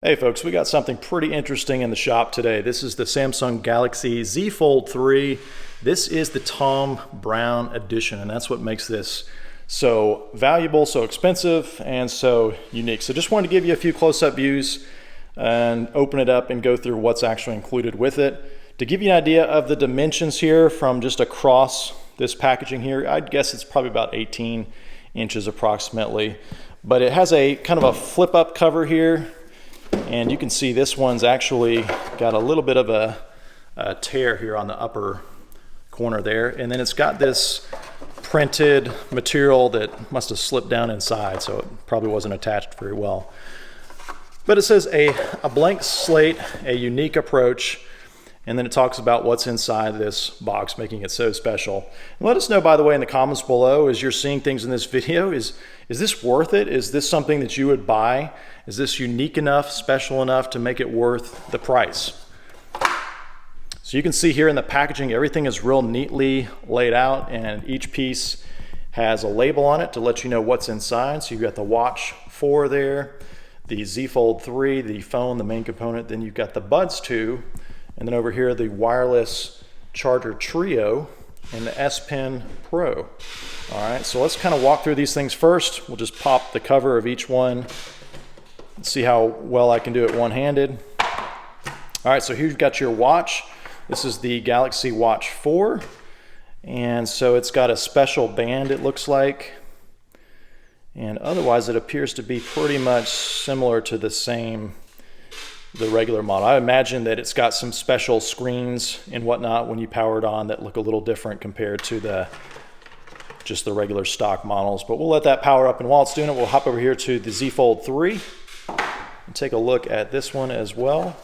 Hey folks, we got something pretty interesting in the shop today. This is the Samsung Galaxy Z Fold3. This is the Thom Browne Edition, and that's what makes this so valuable, so expensive, and so unique. So just wanted to give you a few close-up views and open it up and go through what's actually included with it. To give you an idea of the dimensions here from just across this packaging here, I'd guess it's probably about 18 inches approximately. But it has a kind of a flip-up cover here. And you can see this one's actually got a little bit of a tear here on the upper corner there. And then it's got this printed material that must have slipped down inside, so it probably wasn't attached very well. But it says a blank slate, a unique approach, and then it talks about what's inside this box, making it so special. And let us know, by the way, in the comments below, as you're seeing things in this video, is this worth it? Is this something that you would buy? Is this unique enough, special enough to make it worth the price? So you can see here in the packaging, everything is real neatly laid out, and each piece has a label on it to let you know what's inside. So you've got the Watch 4 there, the Z Fold 3, the phone, the main component, then you've got the Buds 2, and then over here, the wireless charger trio and the S Pen Pro. All right, so let's kind of walk through these things first. We'll just pop the cover of each one and see how well I can do it one-handed. All right, so here you've got your watch. This is the Galaxy Watch 4. And so it's got a special band, it looks like. And otherwise, it appears to be pretty much similar to the regular model. I imagine that it's got some special screens and whatnot when you power it on that look a little different compared to just the regular stock models. But we'll let that power up, and while it's doing it, we'll hop over here to the Z Fold 3 and take a look at this one as well.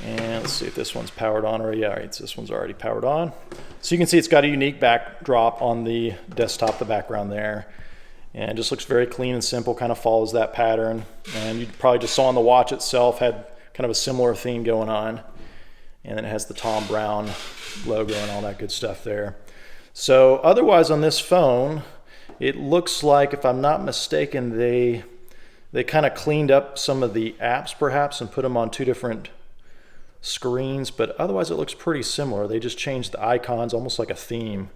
And let's see if this one's powered on already. All right, so this one's already powered on. So you can see it's got a unique backdrop on the desktop, the background there. And it just looks very clean and simple, kind of follows that pattern. And you probably just saw on the watch itself had kind of a similar theme going on. And then it has the Thom Browne logo and all that good stuff there. So otherwise on this phone, it looks like, if I'm not mistaken, they kind of cleaned up some of the apps perhaps and put them on two different screens, but otherwise it looks pretty similar. They just changed the icons, almost like a theme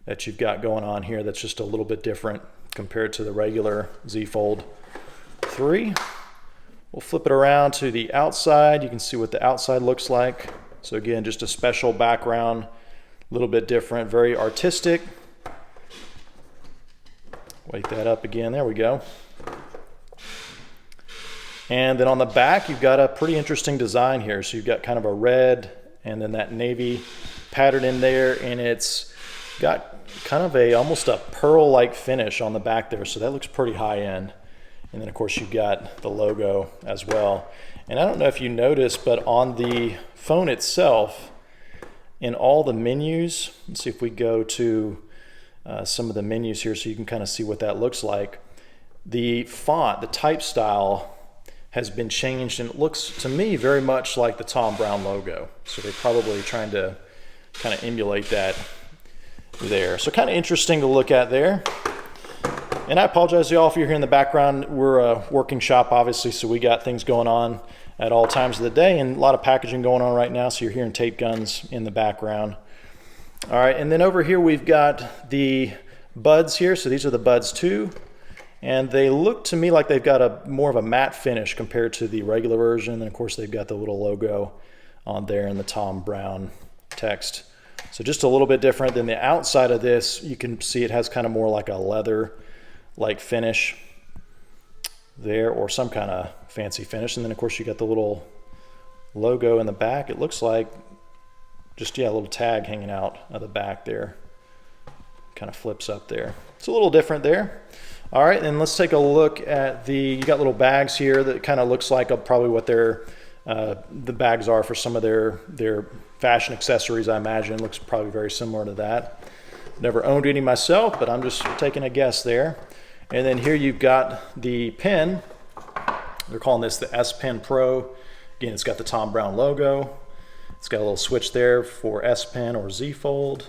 that you've got going on here that's just a little bit different compared to the regular Z Fold 3. We'll flip it around to the outside. You can see what the outside looks like. So again, just a special background, a little bit different, very artistic. Wake that up again, there we go. And then on the back, you've got a pretty interesting design here. So you've got kind of a red and then that navy pattern in there, and it's got kind of almost a pearl-like finish on the back there, so that looks pretty high-end. And then of course you've got the logo as well. And I don't know if you noticed, but on the phone itself, in all the menus, let's see if we go to some of the menus here so you can kind of see what that looks like. The font, the type style, has been changed, and it looks to me very much like the Thom Browne logo. So they're probably trying to kind of emulate that there. So kind of interesting to look at there. And I apologize to y'all if you're here in the background. We're a working shop, obviously, so we got things going on at all times of the day and a lot of packaging going on right now, so you're hearing tape guns in the background. All right, and then over here we've got the Buds here. So these are the Buds 2. And they look to me like they've got more of a matte finish compared to the regular version. And of course they've got the little logo on there and the Thom Browne text. So just a little bit different than the outside of this. You can see it has kind of more like a leather-like finish there, or some kind of fancy finish. And then of course you got the little logo in the back. It looks like just, yeah, a little tag hanging out of the back there. Kind of flips up there. It's a little different there. All right, and let's take a look at you got little bags here that kind of looks like probably what the bags are for some of their fashion accessories, I imagine. Looks probably very similar to that. Never owned any myself, but I'm just taking a guess there. And then here you've got the pen. They're calling this the S Pen Pro. Again, it's got the Thom Browne logo. It's got a little switch there for S Pen or Z Fold.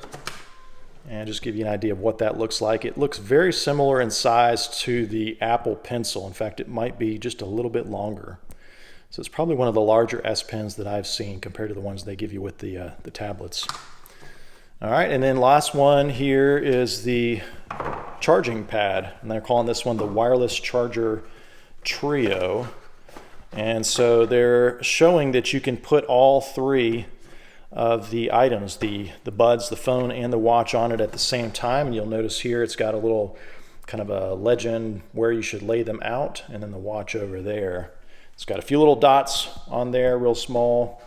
and just give you an idea of what that looks like. It looks very similar in size to the Apple Pencil. In fact, it might be just a little bit longer. So it's probably one of the larger S Pens that I've seen compared to the ones they give you with the tablets. All right, and then last one here is the charging pad, and they're calling this one the Wireless Charger Trio. And so they're showing that you can put all three of the items, the buds, the phone, and the watch on it at the same time. And you'll notice here it's got a little kind of a legend where you should lay them out, and then the watch over there. It's got a few little dots on there, real small,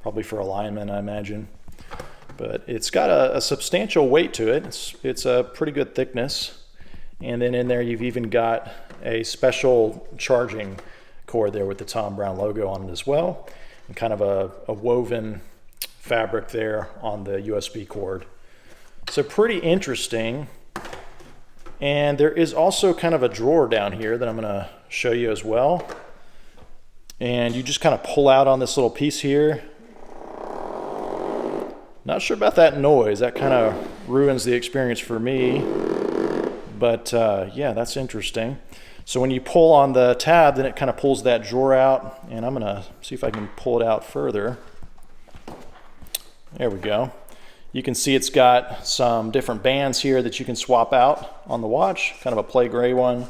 probably for alignment, I imagine. But it's got a substantial weight to it. It's a pretty good thickness. And then in there you've even got a special charging cord there with the Thom Browne logo on it as well, and kind of a woven fabric there on the USB cord. So pretty interesting. And there is also kind of a drawer down here that I'm going to show you as well. And you just kind of pull out on this little piece here. Not sure about that noise. That kind of ruins the experience for me. But yeah, that's interesting. So when you pull on the tab, then it kind of pulls that drawer out. And I'm going to see if I can pull it out further. There we go. You can see it's got some different bands here that you can swap out on the watch. Kind of a play gray one,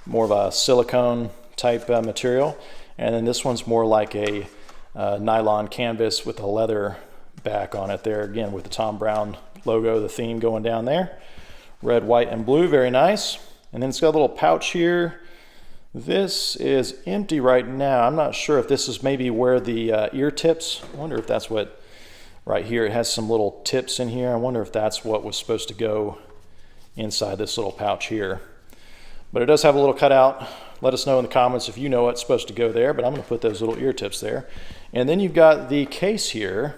more of a silicone type material. And then this one's more like a nylon canvas with a leather back on it there. Again, with the Thom Browne logo, the theme going down there. Red, white, and blue, very nice. And then it's got a little pouch here. This is empty right now. I'm not sure if this is maybe where the ear tips. I wonder if that's what, right here, it has some little tips in here. I wonder if that's what was supposed to go inside this little pouch here. But it does have a little cutout. Let us know in the comments if you know what's supposed to go there, but I'm gonna put those little ear tips there. And then you've got the case here.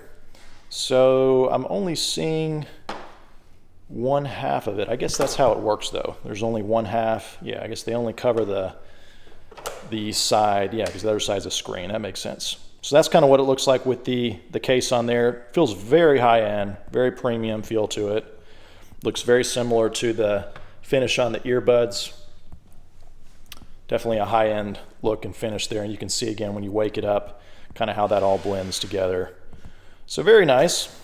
So I'm only seeing one half of it. I guess that's how it works though. There's only one half. Yeah, I guess they only cover the side. Yeah, because the other side's a screen. That makes sense. So that's kind of what it looks like with the case on there. It feels very high end, very premium feel to it. Looks very similar to the finish on the earbuds. Definitely a high end look and finish there. And you can see again when you wake it up, kind of how that all blends together. So very nice.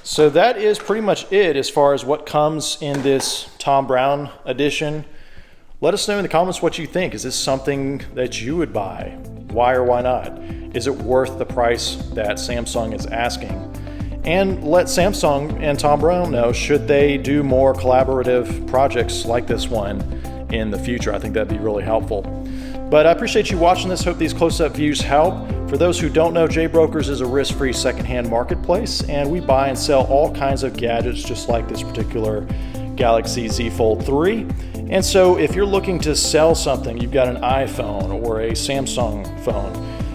So that is pretty much it as far as what comes in this Thom Browne edition. Let us know in the comments what you think. Is this something that you would buy? Why or why not? Is it worth the price that Samsung is asking? And let Samsung and Thom Browne know, should they do more collaborative projects like this one in the future? I think that'd be really helpful. But I appreciate you watching this. Hope these close-up views help. For those who don't know, JBrokers is a risk-free secondhand marketplace, and we buy and sell all kinds of gadgets just like this particular Galaxy Z Fold3. And so if you're looking to sell something, you've got an iPhone or a Samsung phone,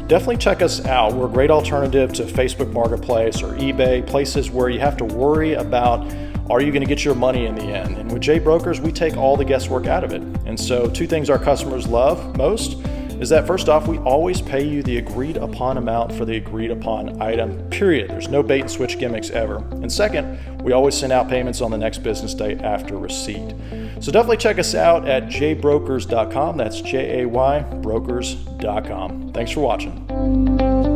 definitely check us out. We're a great alternative to Facebook Marketplace or eBay, places where you have to worry about, are you going to get your money in the end? And with JBrokers, we take all the guesswork out of it. And so two things our customers love most is that, first off, we always pay you the agreed upon amount for the agreed upon item, period. There's no bait and switch gimmicks ever. And second, we always send out payments on the next business day after receipt. So definitely check us out at jaybrokers.com. That's Jay brokers.com. Thanks for watching.